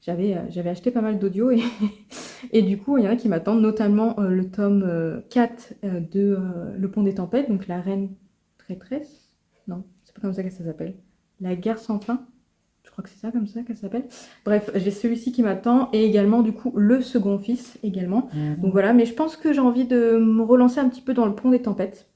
Speaker 1: j'avais acheté pas mal d'audio et, et du coup, il y en a qui m'attendent, notamment le tome 4 de Le Pont des Tempêtes, donc la reine traîtresse. Non, c'est pas comme ça que ça s'appelle. La guerre sans fin. Je crois que c'est ça comme ça qu'elle s'appelle. Bref, j'ai celui-ci qui m'attend et également du coup le second fils également. Donc voilà, mais je pense que j'ai envie de me relancer un petit peu dans Le Pont des Tempêtes.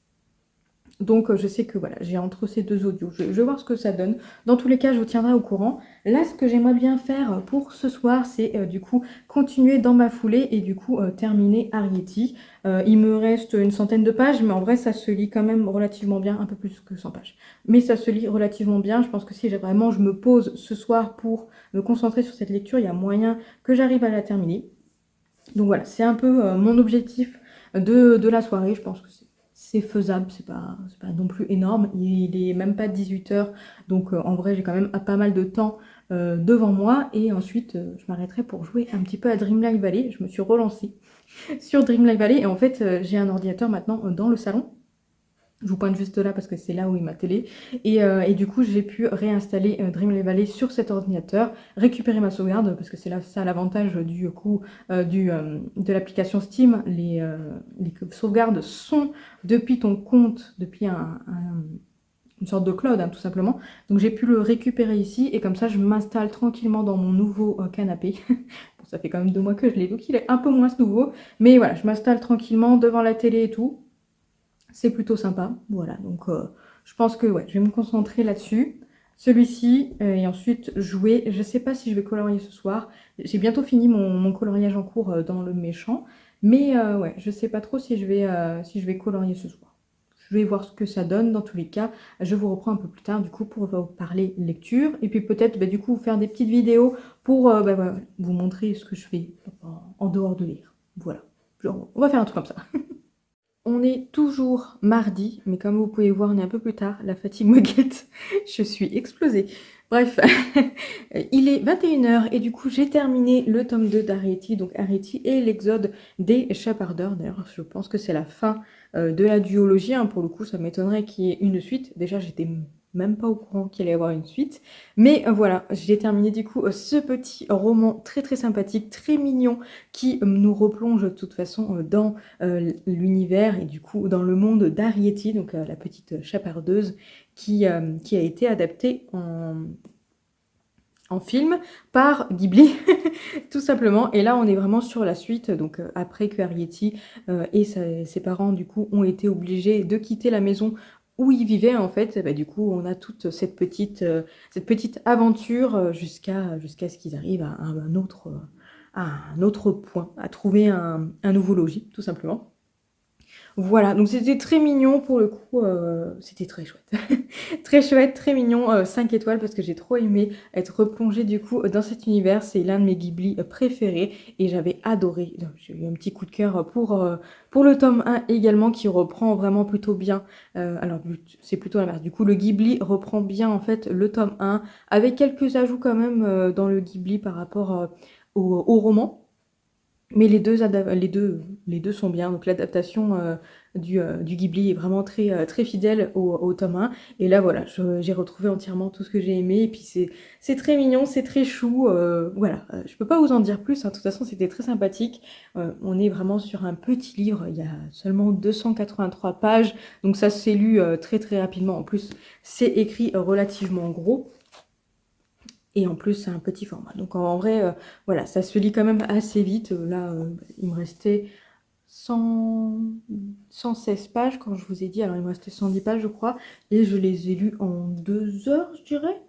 Speaker 1: Donc je sais que voilà, j'ai entre ces 2 audios, je vais voir ce que ça donne. Dans tous les cas, je vous tiendrai au courant. Là, ce que j'aimerais bien faire pour ce soir, c'est du coup continuer dans ma foulée et du coup terminer Arrietty. Il me reste une centaine de pages, mais en vrai, ça se lit quand même relativement bien, un peu plus que 100 pages. Mais ça se lit relativement bien. Je pense que si vraiment je me pose ce soir pour me concentrer sur cette lecture, il y a moyen que j'arrive à la terminer. Donc voilà, c'est un peu mon objectif de la soirée. Je pense que c'est faisable, c'est pas non plus énorme. Il est même pas 18 h, donc en vrai, j'ai quand même pas mal de temps devant moi. Et ensuite, je m'arrêterai pour jouer un petit peu à Dreamlight Valley. Je me suis relancée sur Dreamlight Valley et en fait, j'ai un ordinateur maintenant dans le salon. Je vous pointe juste là parce que c'est là où est ma télé. Et du coup, j'ai pu réinstaller Dreamlight Valley sur cet ordinateur, récupérer ma sauvegarde, parce que c'est là ça l'avantage du coup de l'application Steam. Les sauvegardes sont depuis ton compte, depuis une sorte de cloud, tout simplement. Donc j'ai pu le récupérer ici et comme ça, je m'installe tranquillement dans mon nouveau canapé. Bon, ça fait quand même 2 mois que je l'ai, donc il est un peu moins nouveau. Mais voilà, je m'installe tranquillement devant la télé et tout. C'est plutôt sympa, voilà, donc je pense que ouais, je vais me concentrer là-dessus. Celui-ci, et ensuite jouer. Je sais pas si je vais colorier ce soir. J'ai bientôt fini mon coloriage en cours dans le méchant. Mais ouais, je sais pas trop si je vais colorier ce soir. Je vais voir ce que ça donne. Dans tous les cas, je vous reprends un peu plus tard du coup pour vous parler lecture. Et puis peut-être du coup faire des petites vidéos pour voilà, vous montrer ce que je fais en dehors de lire. Voilà, genre, on va faire un truc comme ça. On est toujours mardi, mais comme vous pouvez voir, on est un peu plus tard. La fatigue me guette. Je suis explosée. Bref, il est 21 h et du coup, j'ai terminé le tome 2 d'Arrietty. Donc, Arrietty et l'exode des chapardeurs. D'ailleurs, je pense que c'est la fin de la duologie. Pour le coup, ça m'étonnerait qu'il y ait une suite. Déjà, j'étais même pas au courant qu'il allait y avoir une suite. Mais voilà, j'ai terminé du coup ce petit roman très très sympathique, très mignon, qui nous replonge de toute façon dans l'univers et du coup dans le monde d'Arrietty, donc la petite chapardeuse qui a été adaptée en film par Ghibli, tout simplement. Et là, on est vraiment sur la suite. Donc, après que Arrietty et ses parents, du coup, ont été obligés de quitter la maison où ils vivaient, en fait, bah, du coup, on a toute cette petite aventure jusqu'à ce qu'ils arrivent à un autre point, à trouver un nouveau logis, tout simplement. Voilà, donc c'était très mignon pour le coup, c'était très chouette. Très chouette, très mignon, 5 étoiles parce que j'ai trop aimé être replongée du coup dans cet univers. C'est l'un de mes Ghibli préférés et j'avais adoré. J'ai eu un petit coup de cœur pour le tome 1 également qui reprend vraiment plutôt bien. Alors c'est plutôt l'inverse. Du coup, le Ghibli reprend bien en fait le tome 1 avec quelques ajouts quand même dans le Ghibli par rapport au roman. Mais les deux sont bien. Donc l'adaptation du Ghibli est vraiment très fidèle au tome 1. Et là, voilà, j'ai retrouvé entièrement tout ce que j'ai aimé. Et puis c'est très mignon, c'est très chou. Voilà, je peux pas vous en dire plus, hein. De toute façon, c'était très sympathique. On est vraiment sur un petit livre. Il y a seulement 283 pages. Donc ça s'est lu très rapidement. En plus, c'est écrit relativement gros. Et en plus, c'est un petit format. Donc en vrai, voilà, ça se lit quand même assez vite. Là, il me restait 116 pages quand je vous ai dit. Alors, il me restait 110 pages, je crois. Et je les ai lus en 2 heures, je dirais.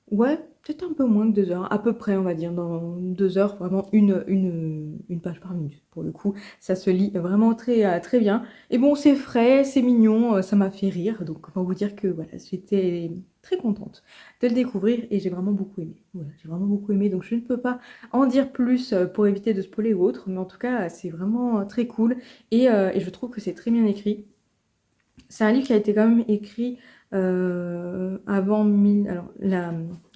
Speaker 1: Ouais, peut-être un peu moins que 2 heures, à peu près, on va dire, dans 2 heures, vraiment une page par minute. Pour le coup, ça se lit vraiment très bien. Et bon, c'est frais, c'est mignon, ça m'a fait rire. Donc, on va vous dire que voilà, j'étais très contente de le découvrir et j'ai vraiment beaucoup aimé. Voilà, j'ai vraiment beaucoup aimé, donc je ne peux pas en dire plus pour éviter de spoiler ou autre, mais en tout cas, c'est vraiment très cool et je trouve que c'est très bien écrit. C'est un livre qui a été quand même écrit avant... Alors,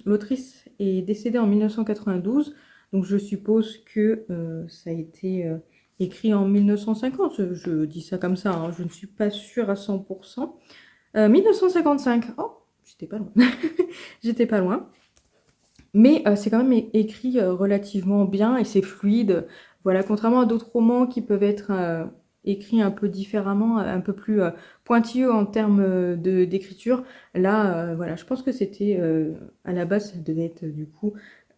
Speaker 1: l'autrice est décédée en 1992, donc je suppose que ça a été écrit en 1950. Je dis ça comme ça, hein, je ne suis pas sûre à 100%. 1955, oh, j'étais pas loin. J'étais pas loin. Mais c'est quand même écrit relativement bien et c'est fluide. Voilà, contrairement à d'autres romans qui peuvent être écrits un peu différemment, un peu plus pointilleux en termes d'écriture. Là, voilà, je pense que c'était à la base, ça devait être du coup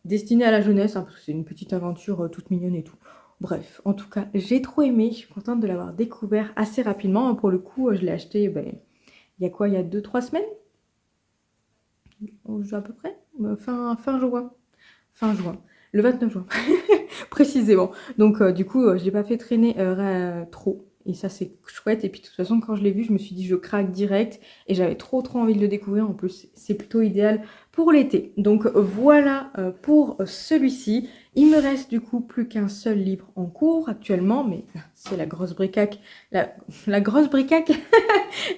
Speaker 1: destiné à la jeunesse, hein, parce que c'est une petite aventure toute mignonne et tout. Bref, en tout cas, j'ai trop aimé. Je suis contente de l'avoir découvert assez rapidement. Pour le coup, je l'ai acheté, ben, il y a quoi, il y a 2-3 semaines? À peu près? Fin juin. Fin juin. Le 29 juin, précisément. Donc, du coup, je l'ai pas fait traîner trop. Et ça, c'est chouette. Et puis, de toute façon, quand je l'ai vu, je me suis dit, je craque direct. Et j'avais trop envie de le découvrir. En plus, c'est plutôt idéal pour l'été. Donc, voilà pour celui-ci. Il me reste, du coup, plus qu'un seul livre en cours actuellement. Mais c'est la grosse bricaque. La grosse bricaque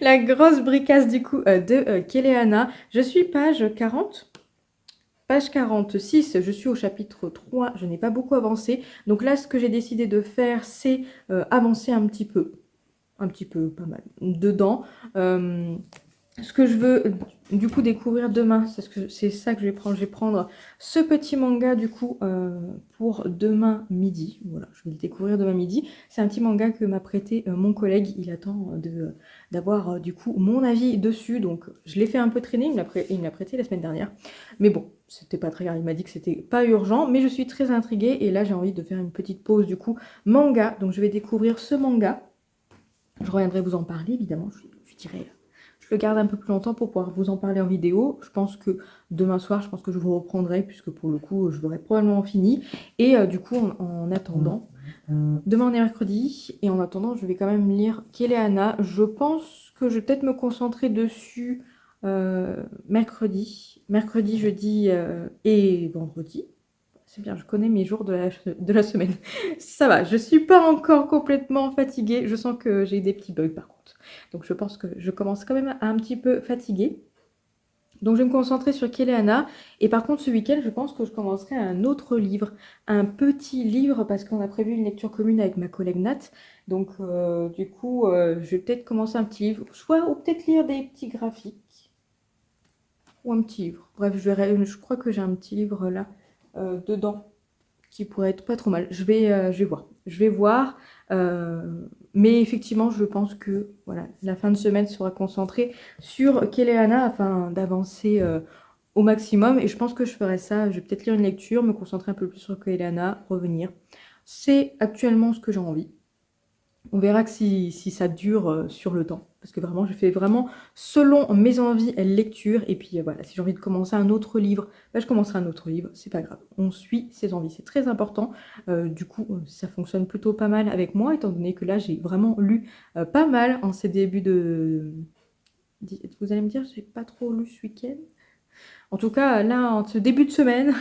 Speaker 1: La grosse bricasse, du coup, de Kéléana. Je suis page 40. Page 46, je suis au chapitre 3, je n'ai pas beaucoup avancé. Donc là, ce que j'ai décidé de faire, c'est avancer un petit peu, pas mal, dedans. Ce que je veux du coup découvrir demain, c'est ça que je vais prendre. Je vais prendre ce petit manga du coup pour demain midi. Voilà, je vais le découvrir demain midi. C'est un petit manga que m'a prêté mon collègue. Il attend d'avoir du coup mon avis dessus. Donc je l'ai fait un peu traîner. Il me l'a prêté la semaine dernière. Mais bon, c'était pas très grave. Il m'a dit que c'était pas urgent. Mais je suis très intriguée. Et là, j'ai envie de faire une petite pause du coup manga. Donc je vais découvrir ce manga. Je reviendrai vous en parler évidemment. Je dirais... Je le garde un peu plus longtemps pour pouvoir vous en parler en vidéo. Je pense que demain soir, je pense que je vous reprendrai puisque pour le coup, je l'aurai probablement fini. Et du coup, en attendant, demain on est mercredi et en attendant, je vais quand même lire Kéléana. Je pense que je vais peut-être me concentrer dessus mercredi, jeudi et vendredi. C'est bien, je connais mes jours de la semaine. Ça va, je suis pas encore complètement fatiguée. Je sens que j'ai des petits bugs par contre. Donc je pense que je commence quand même à un petit peu fatiguée. Donc je vais me concentrer sur Kéléana. Et par contre ce week-end, je pense que je commencerai un autre livre. Un petit livre parce qu'on a prévu une lecture commune avec ma collègue Nat. Donc du coup, je vais peut-être commencer un petit livre. Ou peut-être lire des petits graphiques. Ou un petit livre. Bref, je crois que j'ai un petit livre là. Dedans qui pourrait être pas trop mal. Je vais voir. Je vais voir. Mais effectivement, je pense que voilà, la fin de semaine sera concentrée sur Kéléana afin d'avancer au maximum. Et je pense que je ferai ça. Je vais peut-être lire une lecture, me concentrer un peu plus sur Kaeliana, revenir. C'est actuellement ce que j'ai envie. On verra que si ça dure sur le temps. Parce que vraiment, je fais vraiment selon mes envies lecture. Et puis voilà, si j'ai envie de commencer un autre livre, bah, je commencerai un autre livre. C'est pas grave. On suit ses envies. C'est très important. Du coup, ça fonctionne plutôt pas mal avec moi, étant donné que là, j'ai vraiment lu pas mal en ces débuts de... Vous allez me dire, j'ai pas trop lu ce week-end. En tout cas, là, en ce début de semaine,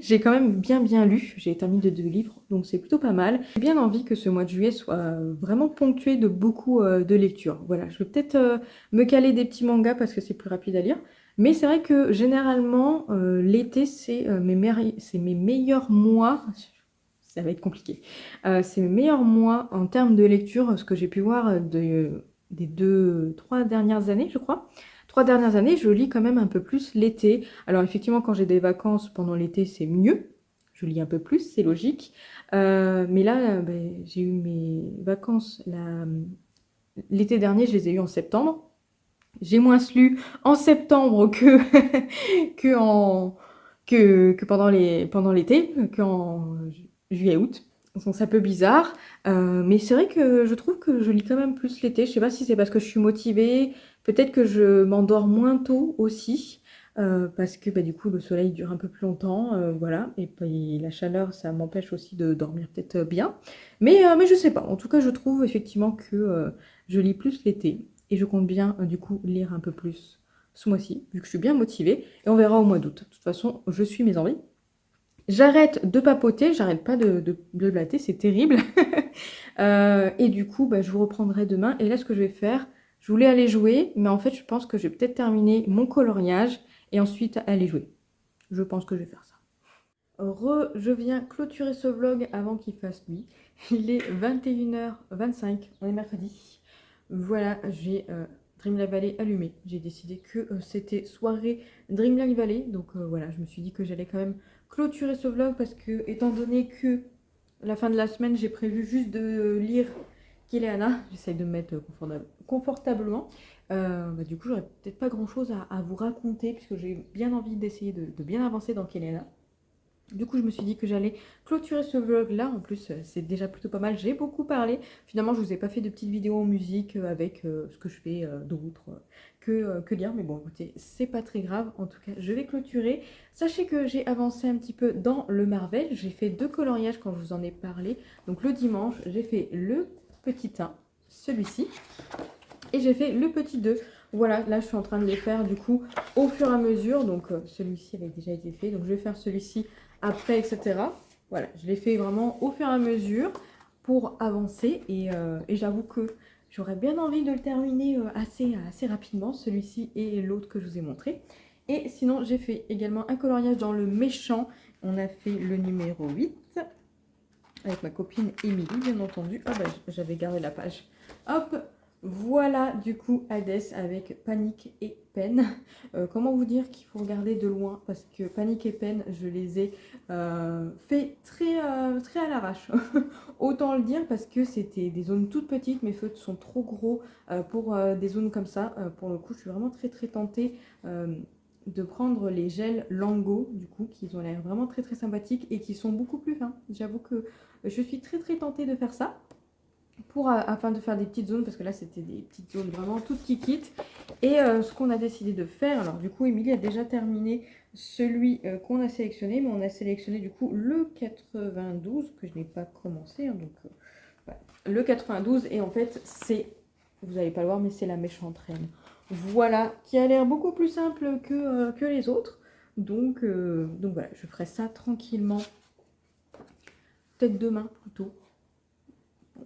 Speaker 1: j'ai quand même bien lu. J'ai terminé 2 livres, donc c'est plutôt pas mal. J'ai bien envie que ce mois de juillet soit vraiment ponctué de beaucoup de lectures. Voilà, je vais peut-être me caler des petits mangas parce que c'est plus rapide à lire. Mais c'est vrai que généralement, l'été, c'est mes meilleurs mois. Ça va être compliqué. C'est mes meilleurs mois en termes de lecture, ce que j'ai pu voir des 3 dernières années, je crois. 3 dernières années, je lis quand même un peu plus l'été. Alors effectivement, quand j'ai des vacances pendant l'été, c'est mieux. Je lis un peu plus, c'est logique. Mais là, ben, j'ai eu mes vacances l'été dernier, je les ai eues en septembre. J'ai moins lu en septembre que pendant l'été, qu'en juillet-août. Donc c'est un peu bizarre. Mais c'est vrai que je trouve que je lis quand même plus l'été. Je sais pas si c'est parce que je suis motivée. Peut-être que je m'endors moins tôt aussi. Parce que bah, du coup le soleil dure un peu plus longtemps. Voilà. Et puis la chaleur, ça m'empêche aussi de dormir peut-être bien. Mais je sais pas. En tout cas, je trouve effectivement que je lis plus l'été. Et je compte bien du coup lire un peu plus ce mois-ci, vu que je suis bien motivée. Et on verra au mois d'août. De toute façon, je suis mes envies. J'arrête de papoter, j'arrête pas de blablater, c'est terrible. Et du coup, bah, je vous reprendrai demain. Et là, ce que je vais faire, je voulais aller jouer, mais en fait, je pense que je vais peut-être terminer mon coloriage et ensuite aller jouer. Je pense que je vais faire ça. Je viens clôturer ce vlog avant qu'il fasse nuit. Il est 21h25, on est mercredi. Voilà, j'ai Dreamlight Valley allumé. J'ai décidé que c'était soirée Dreamlight Valley. Donc voilà, je me suis dit que j'allais quand même clôturer ce vlog parce que, étant donné que la fin de la semaine, j'ai prévu juste de lire Kileana. J'essaye de me mettre confortablement. Bah, du coup, j'aurais peut-être pas grand-chose à vous raconter puisque j'ai bien envie d'essayer de bien avancer dans Kileana. Du coup, je me suis dit que j'allais clôturer ce vlog-là. En plus, c'est déjà plutôt pas mal. J'ai beaucoup parlé. Finalement, je vous ai pas fait de petites vidéos en musique avec ce que je fais d'autre que lire. Mais bon, écoutez, c'est pas très grave. En tout cas, je vais clôturer. Sachez que j'ai avancé un petit peu dans le Marvel. J'ai fait 2 coloriages quand je vous en ai parlé. Donc le dimanche, j'ai fait le petit 1, celui-ci. Et j'ai fait le petit 2. Voilà, là je suis en train de les faire du coup au fur et à mesure. Donc celui-ci avait déjà été fait. Donc je vais faire celui-ci après, etc. Voilà, je l'ai fait vraiment au fur et à mesure pour avancer. Et j'avoue que j'aurais bien envie de le terminer assez rapidement, celui-ci et l'autre que je vous ai montré. Et sinon, j'ai fait également un coloriage dans le méchant. On a fait le numéro 8 avec ma copine Émilie, bien entendu. Ah bah, j'avais gardé la page. Hop, voilà du coup Hadès avec Panique et Peine. Comment vous dire qu'il faut regarder de loin parce que Panique et Peine, je les ai fait très à l'arrache. Autant le dire parce que c'était des zones toutes petites, mes feutres sont trop gros pour des zones comme ça. Pour le coup, je suis vraiment très tentée de prendre les gels Lango, du coup, qui ont l'air vraiment très sympathiques et qui sont beaucoup plus fins. J'avoue que je suis très tentée de faire ça. Afin de faire des petites zones, parce que là c'était des petites zones vraiment toutes kikites. Et ce qu'on a décidé de faire, alors du coup Émilie a déjà terminé celui qu'on a sélectionné, mais on a sélectionné du coup le 92 que je n'ai pas commencé, hein, donc voilà. Le 92, et en fait c'est, vous n'allez pas le voir, mais c'est la méchante reine, voilà, qui a l'air beaucoup plus simple que les autres. Donc voilà, je ferai ça tranquillement, peut-être demain plutôt.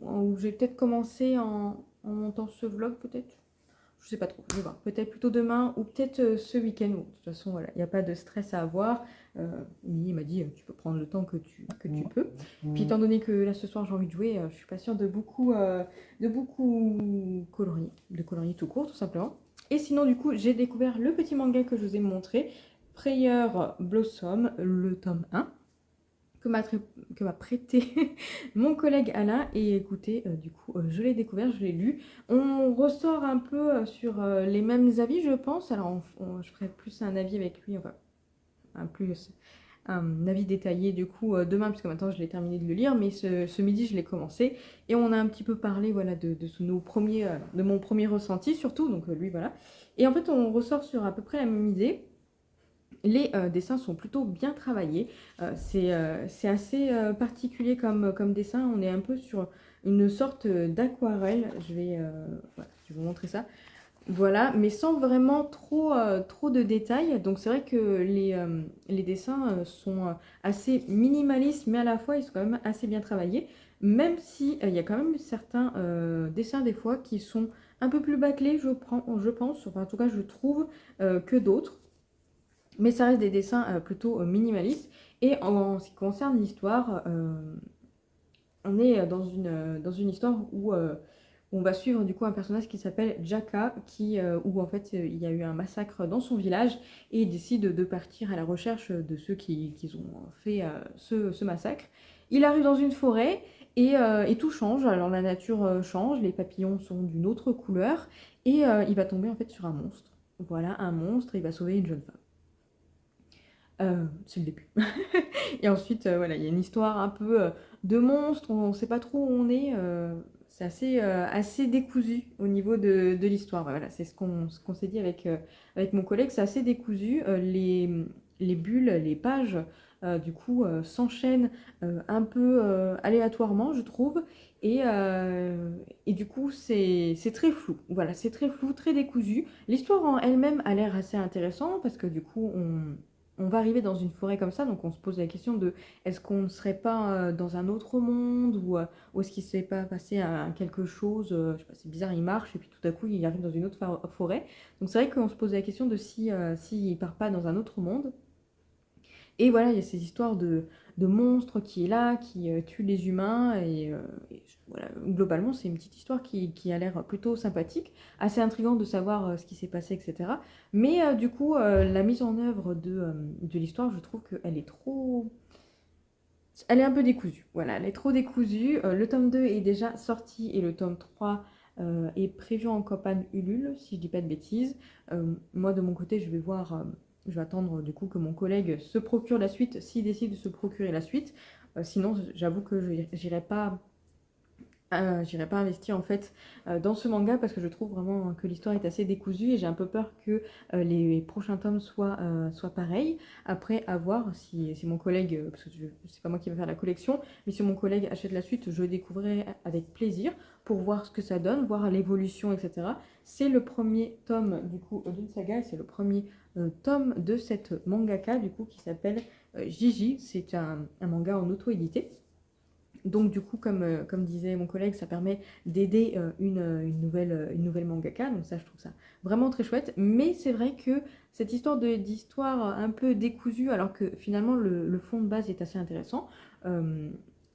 Speaker 1: Ou je vais peut-être commencer en montant ce vlog, peut-être. Je sais pas trop, je vais voir. Peut-être plutôt demain ou peut-être ce week-end. Bon, de toute façon, voilà, il n'y a pas de stress à avoir. Mimi m'a dit, tu peux prendre le temps que tu peux. Puis étant donné que là, ce soir, j'ai envie de jouer, je suis pas sûre de beaucoup colorier tout court, tout simplement. Et sinon, du coup, j'ai découvert le petit manga que je vous ai montré, Prayer Blossom, le tome 1. que m'a prêté mon collègue Alain. Et écoutez, du coup, je l'ai découvert, je l'ai lu. On ressort un peu sur les mêmes avis, je pense. Alors, je ferai plus un avis avec lui, enfin, un avis détaillé du coup demain, puisque maintenant je l'ai terminé de le lire, mais ce midi je l'ai commencé et on a un petit peu parlé voilà, de mon premier ressenti surtout, donc lui voilà. Et en fait on ressort sur à peu près la même idée. Les dessins sont plutôt bien travaillés, c'est assez particulier comme dessin, on est un peu sur une sorte d'aquarelle, voilà, je vais vous montrer ça. Voilà, mais sans vraiment trop de détails. Donc c'est vrai que les dessins sont assez minimalistes, mais à la fois ils sont quand même assez bien travaillés. Même si il y a quand même certains dessins des fois qui sont un peu plus bâclés, je pense, enfin en tout cas je trouve que d'autres. Mais ça reste des dessins plutôt minimalistes. Et en ce qui concerne l'histoire, on est dans une histoire où on va suivre du coup un personnage qui s'appelle Jaka, où en fait il y a eu un massacre dans son village et il décide de partir à la recherche de ceux qui ont fait ce massacre. Il arrive dans une forêt et tout change. Alors la nature change, les papillons sont d'une autre couleur et il va tomber en fait sur un monstre. Voilà, un monstre, il va sauver une jeune femme. C'est le début. Et ensuite, voilà, il y a une histoire un peu de monstre, on ne sait pas trop où on est. C'est assez décousu au niveau de l'histoire. Voilà, c'est ce qu'on s'est dit avec mon collègue, c'est assez décousu. Les bulles, les pages, du coup, s'enchaînent un peu aléatoirement, je trouve. Et du coup, c'est très flou. Voilà, c'est très flou, très décousu. L'histoire en elle-même a l'air assez intéressante parce que du coup, on va arriver dans une forêt comme ça, donc on se pose la question de est-ce qu'on ne serait pas dans un autre monde ou est-ce qu'il ne s'est pas passé quelque chose, je sais pas, c'est bizarre, il marche et puis tout à coup il arrive dans une autre forêt. Donc c'est vrai qu'on se pose la question de si il part pas dans un autre monde. Et voilà, il y a ces histoires de monstres qui est là, qui tuent les humains. Et voilà, globalement, c'est une petite histoire qui a l'air plutôt sympathique, assez intrigante de savoir ce qui s'est passé, etc. Mais du coup, la mise en œuvre de l'histoire, je trouve qu'elle est trop... Elle est un peu décousue. Voilà, elle est trop décousue. Le tome 2 est déjà sorti et le tome 3 est prévu en campagne Ulule, si je dis pas de bêtises. Moi, de mon côté, je vais voir, je vais attendre du coup que mon collègue se procure la suite, s'il décide de se procurer la suite. Sinon, j'avoue que je j'irai pas investir en fait dans ce manga parce que je trouve vraiment que l'histoire est assez décousue et j'ai un peu peur que les prochains tomes soient pareils. Après, à voir si mon collègue, parce que c'est pas moi qui vais faire la collection, mais si mon collègue achète la suite, je découvrirai avec plaisir pour voir ce que ça donne, voir l'évolution, etc. C'est le premier tome du coup d'une saga, et c'est le premier tome de cette mangaka du coup qui s'appelle Gigi. C'est un manga en auto-édité. Donc du coup, comme disait mon collègue, ça permet d'aider une nouvelle mangaka. Donc ça, je trouve ça vraiment très chouette. Mais c'est vrai que cette d'histoire un peu décousue, alors que finalement le fond de base est assez intéressant, euh,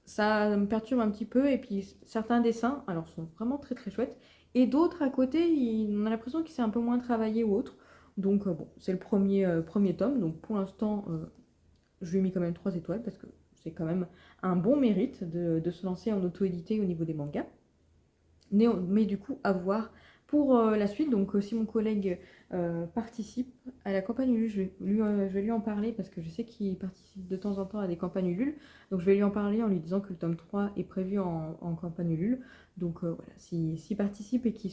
Speaker 1: ça me perturbe un petit peu. Et puis certains dessins, alors sont vraiment très très chouettes. Et d'autres à côté, on a l'impression qu'il s'est un peu moins travaillé ou autre. Donc bon, c'est le premier tome. Donc pour l'instant, je lui ai mis quand même 3 étoiles parce que c'est quand même un bon mérite de se lancer en auto-édité au niveau des mangas. Mais du coup, à voir pour la suite. Donc, si mon collègue participe à la campagne Ulule, je vais lui en parler parce que je sais qu'il participe de temps en temps à des campagnes Ulule. Donc, je vais lui en parler en lui disant que le tome 3 est prévu en campagne Ulule. Donc, voilà, s'il participe et qu'il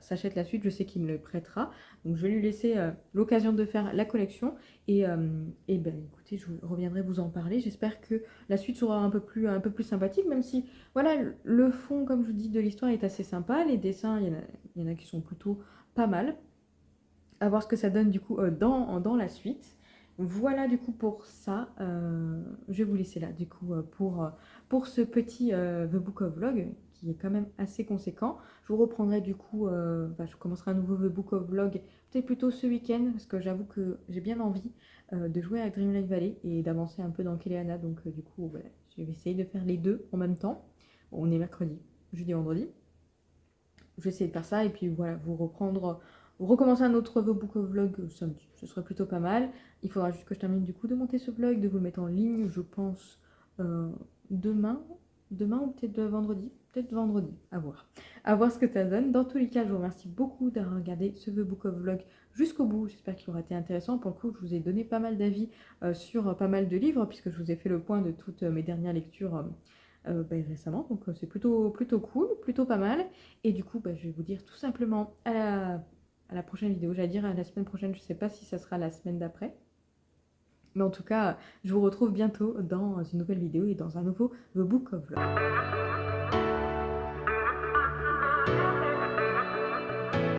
Speaker 1: s'achète la suite, je sais qu'il me le prêtera. Donc, je vais lui laisser l'occasion de faire la collection. Et ben, écoutez, je reviendrai vous en parler. J'espère que la suite sera un peu plus sympathique, même si voilà, le fond, comme je vous dis, de l'histoire est assez sympa. Les dessins, il y en a qui sont plutôt pas mal. À voir ce que ça donne du coup dans la suite. Voilà du coup pour ça. Je vais vous laisser là du coup pour ce petit The Book of Vlog qui est quand même assez conséquent. Je vous reprendrai du coup, je commencerai un nouveau The Book of Vlog peut-être plutôt ce week-end parce que j'avoue que j'ai bien envie de jouer à Dreamlight Valley et d'avancer un peu dans Keleana. Donc du coup, voilà, je vais essayer de faire les deux en même temps. Bon, on est mercredi, jeudi, vendredi. Je vais essayer de faire ça et puis voilà, vous reprendre recommencer un autre The Book of Vlog samedi, ce serait plutôt pas mal. Il faudra juste que je termine du coup de monter ce vlog, de vous le mettre en ligne, je pense demain ou peut-être vendredi, à voir. À voir ce que ça donne. Dans tous les cas, je vous remercie beaucoup d'avoir regardé ce The Book of Vlog jusqu'au bout. J'espère qu'il aura été intéressant. Pour le coup, je vous ai donné pas mal d'avis sur pas mal de livres, puisque je vous ai fait le point de toutes mes dernières lectures récemment. Donc c'est plutôt cool, plutôt pas mal. Et du coup, je vais vous dire tout simplement à la prochaine vidéo. J'allais dire à la semaine prochaine, je ne sais pas si ça sera la semaine d'après. Mais en tout cas, je vous retrouve bientôt dans une nouvelle vidéo et dans un nouveau The Book of Vlog.